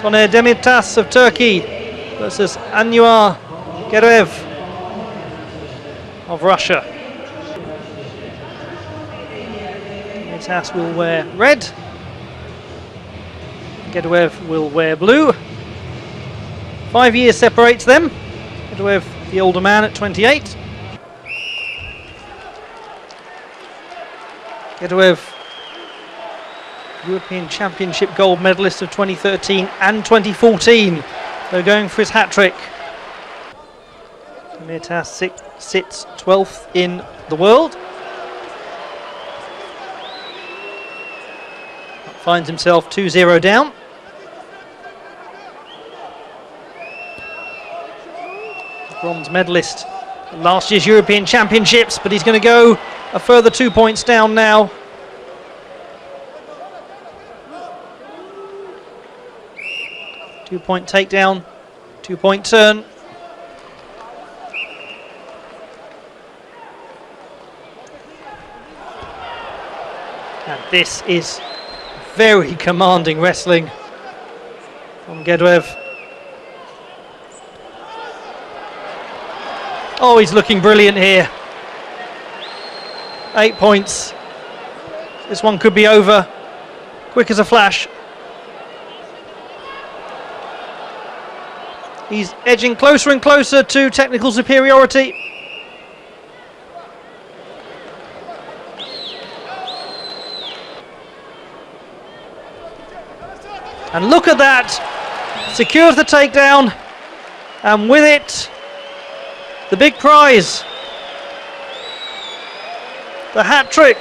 Soner Demirtas of Turkey versus Anwar Geduev of Russia. Demirtas will wear red. Geduev will wear blue. 5 years separates them. Geduev, the older man, at 28. Geduev, European Championship gold medalist of 2013 and 2014. They're going for his hat-trick. Demirtas sits 12th in the world. Finds himself 2-0 down. Bronze medalist at last year's European Championships, but he's going to go a further 2 points down now. Two-point takedown, 2-point turn. And this is very commanding wrestling from Geduev. Oh, he's looking brilliant here. 8 points. This one could be over. Quick as a flash. He's edging closer and closer to technical superiority. And look at that. Secures the takedown. And with it, the big prize, the hat trick,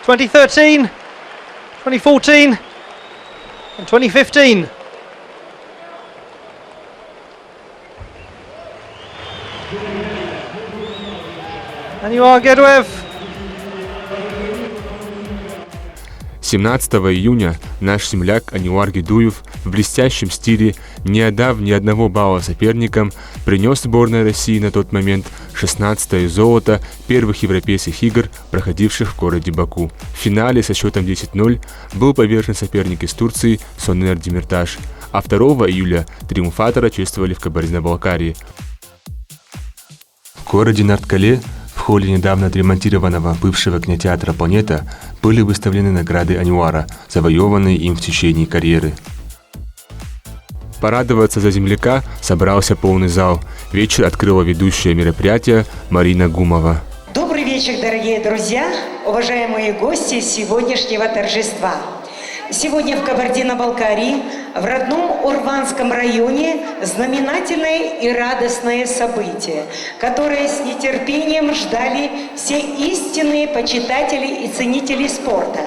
2013, 2014 and 2015. Anwar Geduev. 17 июня наш земляк Анвар Гедуев в блестящем стиле, не отдав ни одного балла соперникам, принес сборной России на тот момент 16-е золото первых европейских игр, проходивших в городе Баку. В финале со счетом 10-0 был повержен соперник из Турции Сонер Демирташ, а 2 июля триумфатора чествовали в Кабардино-Балкарии. В городе Нарткале в холле недавно отремонтированного бывшего кинотеатра «Планета» были выставлены награды Анвара, завоеванные им в течение карьеры. Порадоваться за земляка собрался полный зал. Вечер открыла ведущая мероприятия Марина Гумова. Добрый вечер, дорогие друзья, уважаемые гости сегодняшнего торжества. Сегодня в Кабардино-Балкарии, в родном Урванском районе, знаменательное и радостное событие, которое с нетерпением ждали все истинные почитатели и ценители спорта.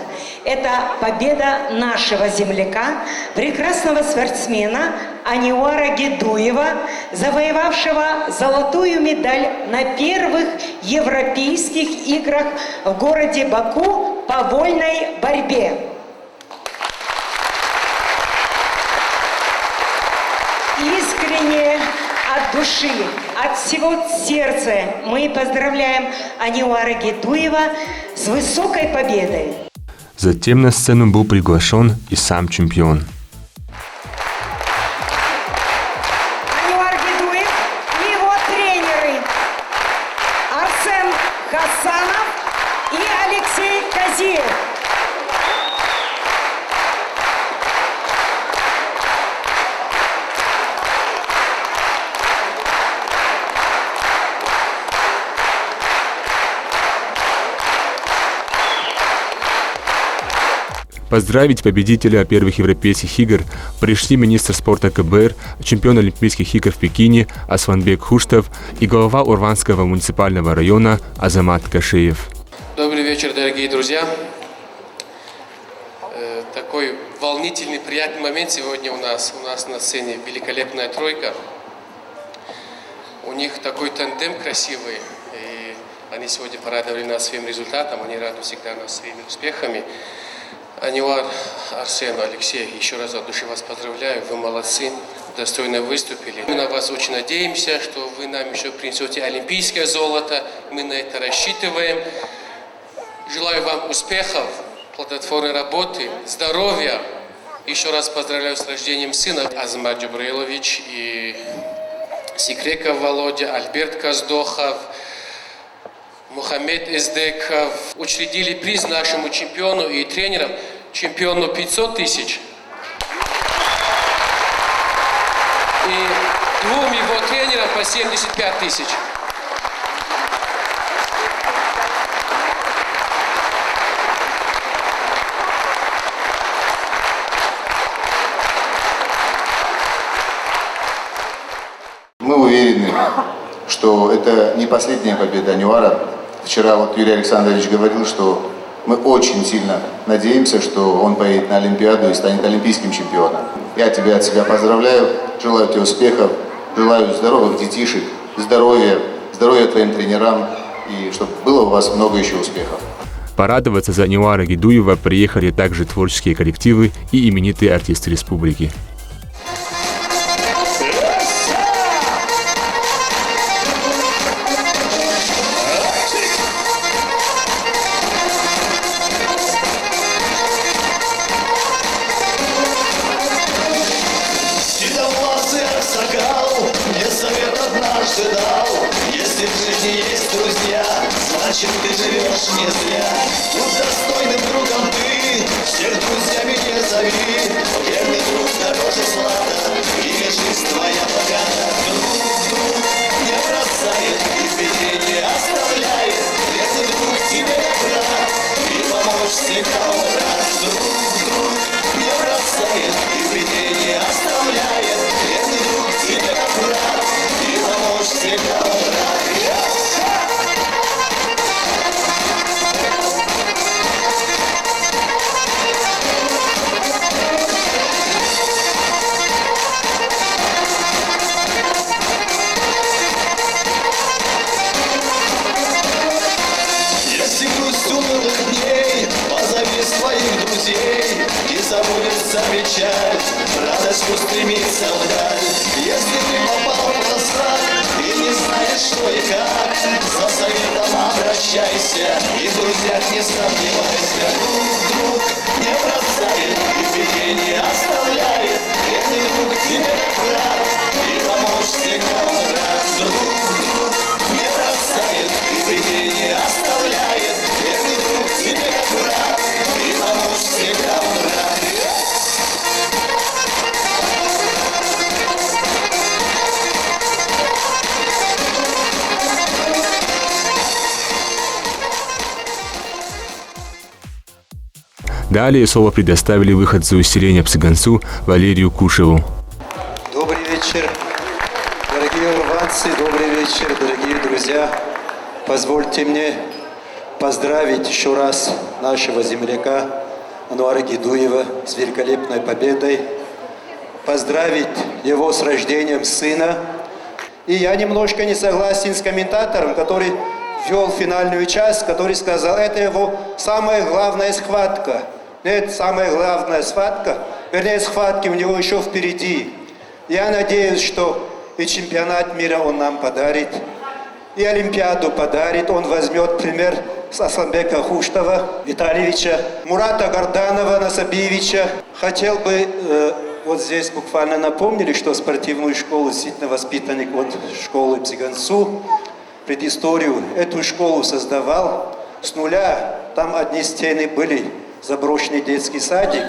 Это победа нашего земляка, прекрасного спортсмена Анвара Гедуева, завоевавшего золотую медаль на первых европейских играх в городе Баку по вольной борьбе. Искренне, от души, от всего сердца мы поздравляем Анвара Гедуева с высокой победой. Затем на сцену был приглашен и сам чемпион. Анвар Гедуев и его тренеры Арсен Хасанов и Алексей Казиев. Поздравить победителя первых европейских игр пришли министр спорта КБР, чемпион Олимпийских игр в Пекине Асванбек Хуштов и глава Урванского муниципального района Азамат Кашеев. Добрый вечер, дорогие друзья. Такой волнительный, приятный момент сегодня у нас на сцене великолепная тройка. У них такой тандем красивый, и они сегодня порадовали нас своим результатом, они радуют всегда нас своими успехами. Анвар, Арсен, Алексей, еще раз от души вас поздравляю, вы молодцы, достойно выступили. Мы на вас очень надеемся, что вы нам еще принесете олимпийское золото, мы на это рассчитываем. Желаю вам успехов, плодотворной работы, здоровья Еще раз поздравляю с рождением сына Азамат Джабраилович и Секреков Володя, Альберт Каздохов, Мухаммед Эздеков. Учредили приз нашему чемпиону и тренерам, чемпиону 500 тысяч. И двум его тренерам по 75 тысяч. Мы уверены, что это не последняя победа Анюара. Вчера вот Юрий Александрович говорил, что мы очень сильно надеемся, что он поедет на Олимпиаду и станет олимпийским чемпионом. Я тебя от себя поздравляю, желаю тебе успехов, желаю здоровых детишек, здоровья твоим тренерам и чтобы было у вас много еще успехов. Порадоваться за Анюара Гидуева приехали также творческие коллективы и именитые артисты республики. Если в жизни есть друзья, значит ты живешь не зря. Будь достойным другом ты, всех друзьями не зови. Верный друг дороже злата, и жизнь твоя богата. Друг не бросает и в беде не оставляет. Верный друг тебе брат, и помочь всегда он рад. Друг не бросает и в беде не оставляет. Верный друг тебе брат, и помочь всегда он рад. Своих друзей и забудется печаль, радость устремится вдаль. Если ты попал в просак и не знаешь, что и как, за советом обращайся и в друзьях не сомневайся. Друг не бросает и в беде не оставляет. Верный друг тебе брат, и помочь всегда он рад. Друг не бросает и в беде не оставляет. Верный друг тебе брат, и помочь всегда он рад. Далее слово предоставили выходцу из селения Псыганцу Валерию Кушеву. Добрый вечер, дорогие урванцы, добрый вечер, дорогие друзья. Позвольте мне поздравить еще раз нашего земляка Ануара Гидуева с великолепной победой, поздравить его с рождением сына. И я немножко не согласен с комментатором, который вел финальную часть, который сказал, это его самая главная схватка. Нет, самая главная схватка, вернее, схватки у него еще впереди. Я надеюсь, что и чемпионат мира он нам подарит, и Олимпиаду подарит. Он возьмет пример с Асламбека Хуштова Витальевича, Мурата Горданова Насабиевича. Хотел бы, вот здесь буквально напомнили, что спортивную школу, действительно воспитанник от школы Псыганцу, предысторию, эту школу создавал с нуля. Там одни стены были, заброшенный детский садик.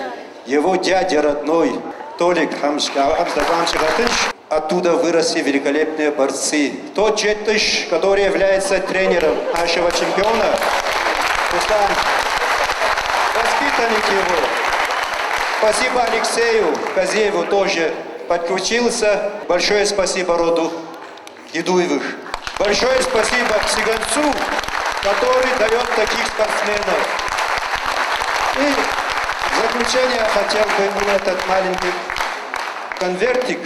Его дядя родной Толик Хамшгатыш, оттуда выросли великолепные борцы. Тот Джеттыш, который является тренером нашего чемпиона, Руслан, воспитанник его. Спасибо Алексею Казееву, тоже подключился. Большое спасибо роду Гидуевых. Большое спасибо Псыганцу, который дает таких спортсменов. И в заключение хотел бы этот маленький конвертик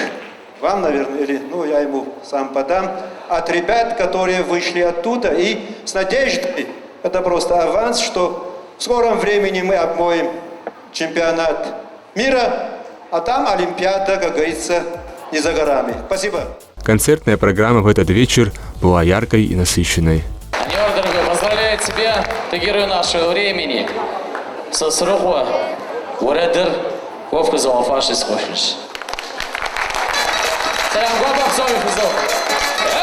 вам, наверное, или, я ему сам подам, от ребят, которые вышли оттуда, и с надеждой, это просто аванс, что в скором времени мы обмоем чемпионат мира, а там Олимпиада, как говорится, не за горами. Спасибо. Концертная программа в этот вечер была яркой и насыщенной. Анюар, дорогой, поздравляю тебя, ты герой нашего времени. Сосрухва, Уредер, Вовка Золофаш из Хошиш. Сәлем Гобов, Соня Физов.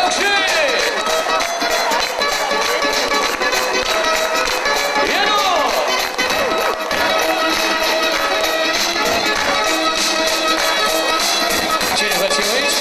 Экши! Через Васильевич.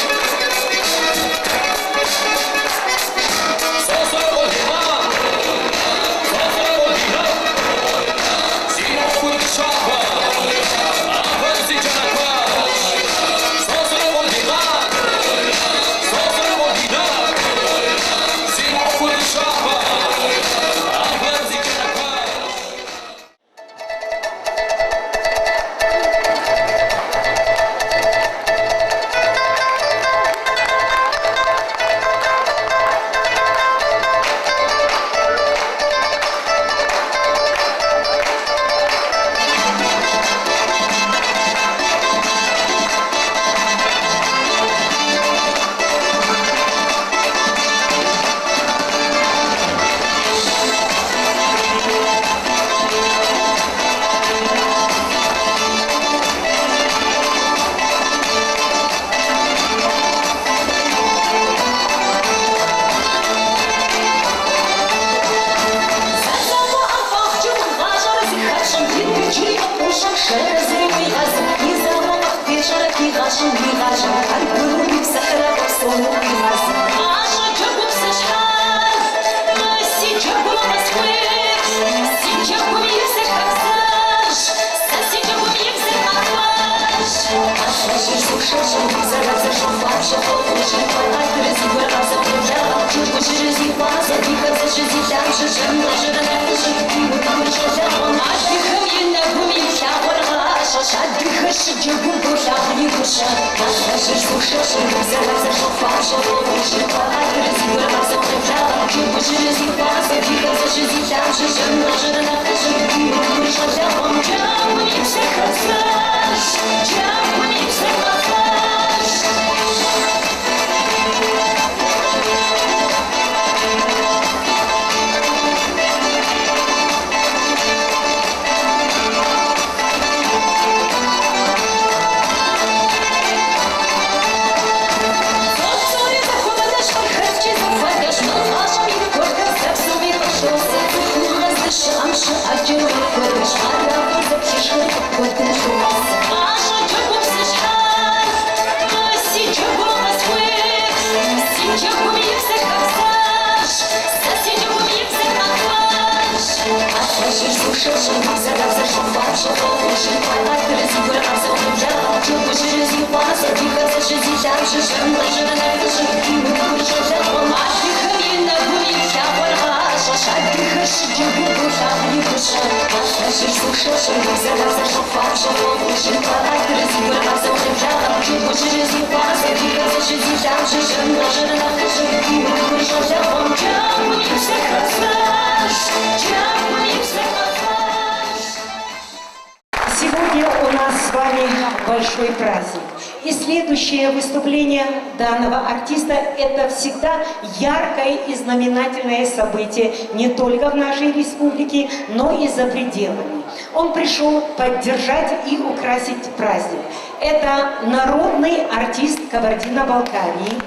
Сегодня у нас с вами большой праздник. И следующее выступление данного артиста – это всегда яркое и знаменательное событие не только в нашей республике, но и за пределами. Он пришел поддержать и украсить праздник. Это народный артист Кабардино-Балкарии,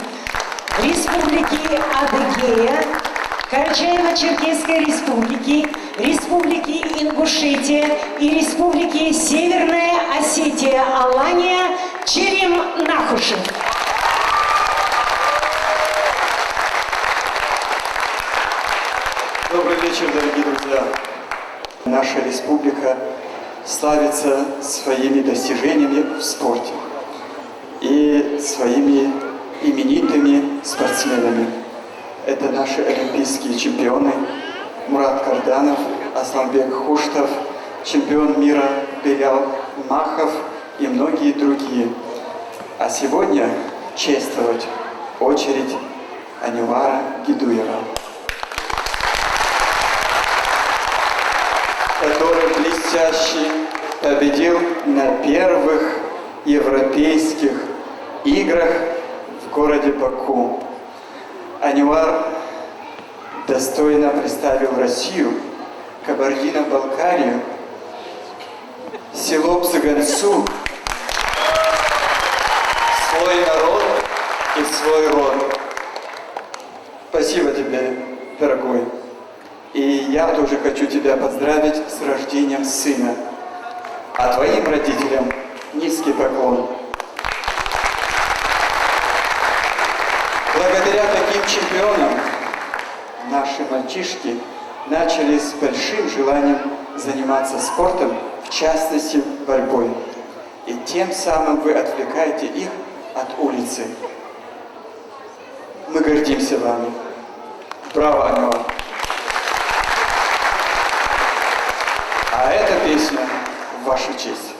Республики Адыгея, Карачаево-Черкесской Республики, Республики Ингушетия и Республики Северная Осетия Алания Черем Нахушев. Добрый вечер, дорогие друзья. Наша республика славится своими достижениями в спорте и своими именитыми спортсменами. Это наши олимпийские чемпионы Мурат Карданов, Асланбек Хуштов, чемпион мира Белял Махов и многие другие. А сегодня чествовать очередь Анивара Гидуева, который блестяще победил на первых европейских играх в городе Баку. Анивар достойно представил Россию, Кабардино-Балкарию, село Цыганцу свой род. Спасибо тебе, дорогой. И я тоже хочу тебя поздравить с рождением сына. А твоим родителям низкий поклон. Благодаря таким чемпионам наши мальчишки начали с большим желанием заниматься спортом, в частности борьбой. И тем самым вы отвлекаете их от улицы. Мы гордимся вами. Браво, Ануар! А эта песня в вашу честь.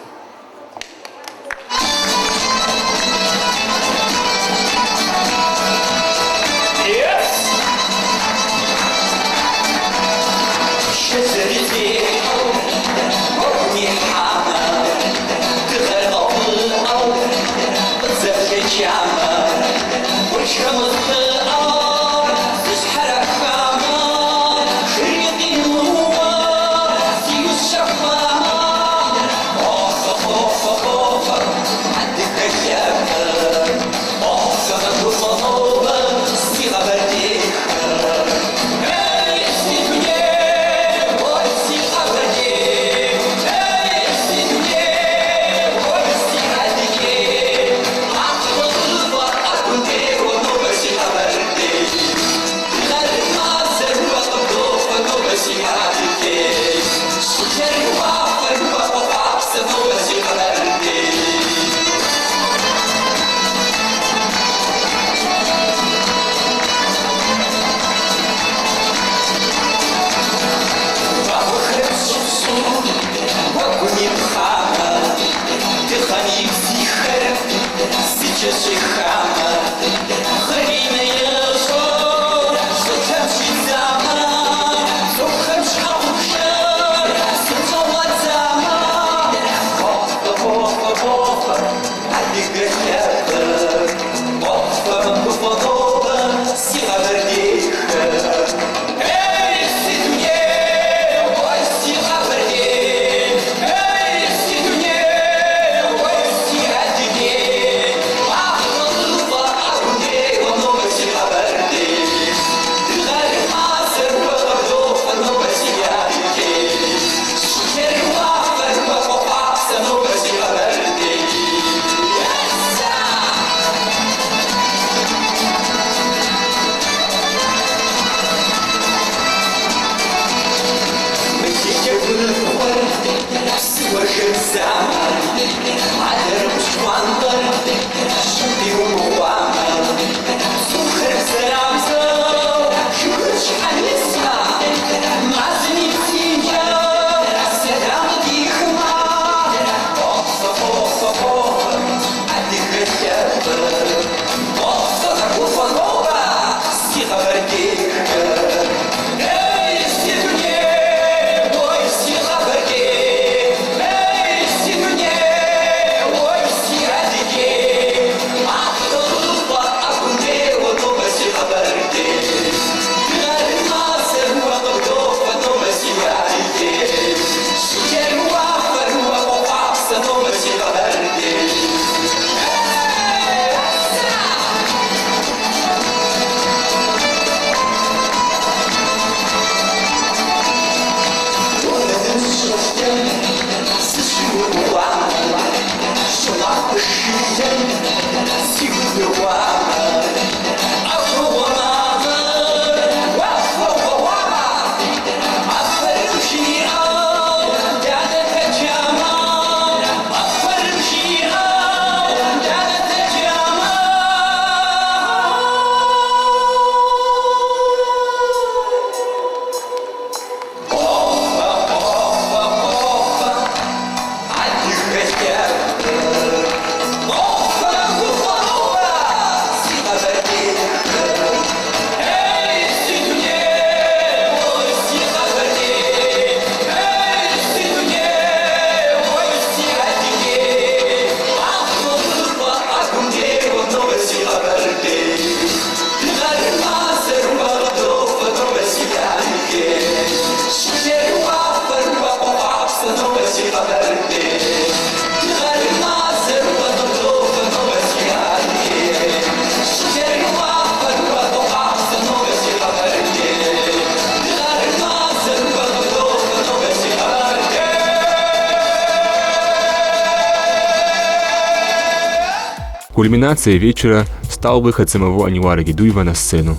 Кульминацией вечера стал выход самого Аньвара Гедуева на сцену.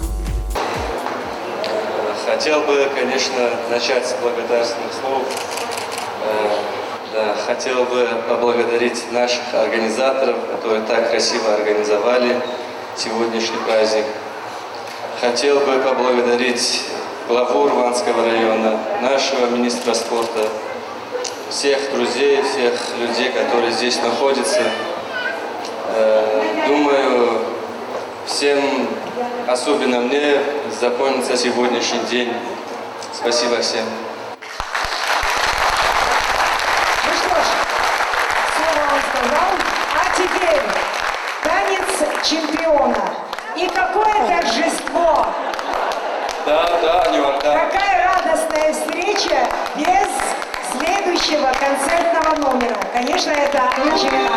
Хотел бы, конечно, начать с благодарственных слов. Хотел бы поблагодарить наших организаторов, которые так красиво организовали сегодняшний праздник. Хотел бы поблагодарить главу Урванского района, нашего министра спорта, всех друзей, всех людей, которые здесь находятся. Думаю, всем, особенно мне, запомнится сегодняшний день. Спасибо всем. Ну что ж, слово он сказал. А теперь танец чемпиона. И какое торжество! Да, Нью-Йорк, да. Какая радостная встреча без следующего концертного номера. Конечно, это чемпионат.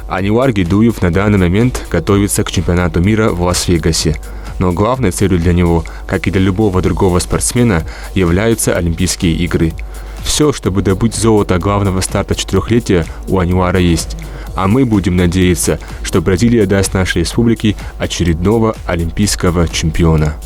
Аньвар Гедуев на данный момент готовится к чемпионату мира в Лас-Вегасе. Но главной целью для него, как и для любого другого спортсмена, являются Олимпийские игры. Все, чтобы добыть золото главного старта четырехлетия, у Аньвара есть. А мы будем надеяться, что Бразилия даст нашей республике очередного олимпийского чемпиона.